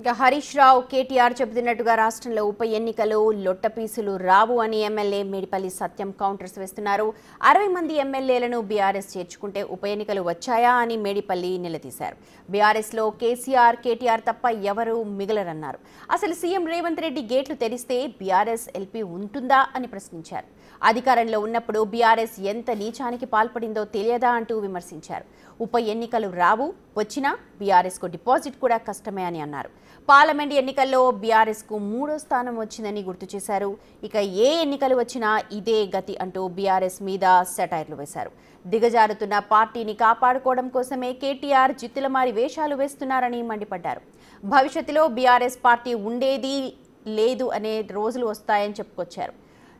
ఇక హరీష్ రావు కేటీఆర్ చెబుతున్నట్టుగా రాష్ట్రంలో ఉప ఎన్నికలు లొట్టపీసులు రావు అని ఎమ్మెల్యే మేడిపల్లి సత్యం కౌంటర్స్ వేస్తున్నారు. 60 మంది ఎమ్మెల్యేలను బీఆర్ఎస్ చేర్చుకుంటే ఉప ఎన్నికలు వచ్చాయా అని మేడిపల్లి నిలదీశారు. బీఆర్ఎస్లో కేసీఆర్ కేటీఆర్ తప్ప ఎవరూ మిగలరన్నారు. అసలు సీఎం రేవంత్ రెడ్డి గేట్లు తెరిస్తే బీఆర్ఎస్ ఎల్పీ ఉంటుందా అని ప్రశ్నించారు. అధికారంలో ఉన్నప్పుడు బీఆర్ఎస్ ఎంత నీచానికి పాల్పడిందో తెలియదా అంటూ విమర్శించారు. ఉప ఎన్నికలు రావు, వచ్చినా బీఆర్ఎస్కు డిపాజిట్ కూడా కష్టమే అని అన్నారు. పార్లమెంట్ ఎన్నికల్లో బీఆర్ఎస్కు 3వ స్థానం వచ్చిందని గుర్తు చేశారు. ఇక ఏ ఎన్నికలు వచ్చినా ఇదే గతి అంటూ బీఆర్ఎస్ మీద సెటైర్లు వేశారు. దిగజారుతున్న పార్టీని కాపాడుకోవడం కోసమే కేటీఆర్ జిత్తులమారి వేషాలు వేస్తున్నారని మండిపడ్డారు. భవిష్యత్తులో బీఆర్ఎస్ పార్టీ ఉండేది లేదు అనే రోజులు వస్తాయని చెప్పుకొచ్చారు.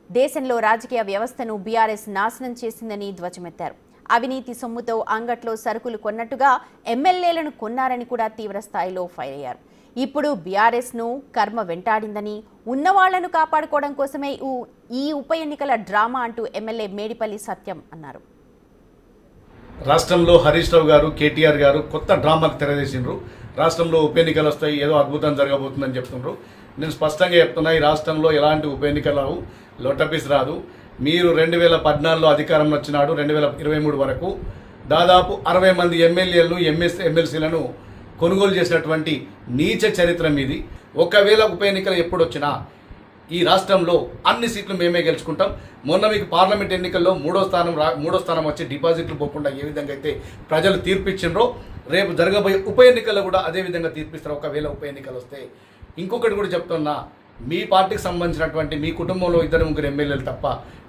దేశంలో రాజకీయ వ్యవస్థను బీఆర్ఎస్ నాశనం చేసిందని ధ్వజమెత్తారు. అవినీతి సొమ్ముతో అంగట్లో సరుకులు కొన్నట్టుగా ఎమ్మెల్యేలను కొన్నారని కూడా తీవ్ర స్థాయిలో ఫైర్ అయ్యారు. ఇప్పుడు బీఆర్ఎస్ను కర్మ వెంటాడిందని, ఉన్నవాళ్లను కాపాడుకోవడం కోసమే ఈ ఉప ఎన్నికల డ్రామా అంటూ ఎమ్మెల్యే మేడిపల్లి సత్యం అన్నారు. రాష్ట్రంలో హరీష్ రావు గారు కేటీఆర్ గారు కొత్త డ్రామాకు తెరవేసిండ్రు. రాష్ట్రంలో ఉప ఎన్నికలు వస్తాయి, ఏదో అద్భుతం జరగబోతుందని చెప్తుండ్రు. నేను స్పష్టంగా చెప్తున్నా, ఈ రాష్ట్రంలో ఎలాంటి ఉప ఎన్నికలు రావు, లొట్టపీస్ రాదు. మీరు 2014లో అధికారంలో వచ్చినాడు 2023 వరకు దాదాపు 60 మంది ఎమ్మెల్యేలను ఎమ్మెల్సీలను కొనుగోలు చేసినటువంటి నీచ చరిత్ర మీది. ఒకవేళ ఉప ఎన్నికలు ఎప్పుడు వచ్చినా ఈ రాష్ట్రంలో అన్ని సీట్లు మేమే గెలుచుకుంటాం. మొన్న మీకు పార్లమెంట్ ఎన్నికల్లో మూడో స్థానం వచ్చి డిపాజిట్లు పోకుండా ఏ విధంగా అయితే ప్రజలు తీర్పిచ్చిండ్రో, రేపు జరగబోయే ఉప ఎన్నికల్లో కూడా అదే విధంగా తీర్పిస్తారు ఒకవేళ ఉప ఎన్నికలు వస్తే. ఇంకొకటి కూడా చెప్తున్నా, మీ పార్టీకి సంబంధించినటువంటి మీ కుటుంబంలో 2-3 ఎమ్మెల్యేలు తప్ప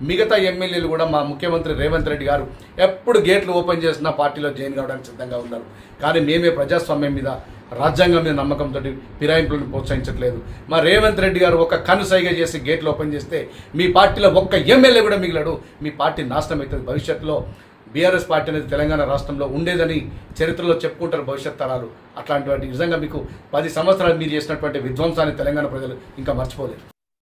మిగతా ఎమ్మెల్యేలు కూడా మా ముఖ్యమంత్రి రేవంత్ రెడ్డి గారు ఎప్పుడు గేట్లు ఓపెన్ చేసినా పార్టీలో జాయిన్ కావడానికి సిద్ధంగా ఉన్నారు. కానీ మేమే ప్రజాస్వామ్యం మీద, రాజ్యాంగం మీద నమ్మకంతో ఫిరాయింపులను ప్రోత్సహించట్లేదు. మా రేవంత్ రెడ్డి గారు ఒక కనుసైగ చేసి గేట్లు ఓపెన్ చేస్తే మీ పార్టీలో ఒక్క ఎమ్మెల్యే కూడా మిగిలాడు. మీ పార్టీ నాశనం అవుతుంది. భవిష్యత్తులో బీఆర్ఎస్ పార్టీ అనేది తెలంగాణ రాష్ట్రంలో ఉండేదని చరిత్రలో చెప్పుకుంటారు భవిష్యత్ తరాలు. అట్లాంటి నిజంగా మీకు 10 సంవత్సరాలు మీరు చేసినటువంటి విధ్వంసాన్ని తెలంగాణ ప్రజలు ఇంకా మర్చిపోలేదు.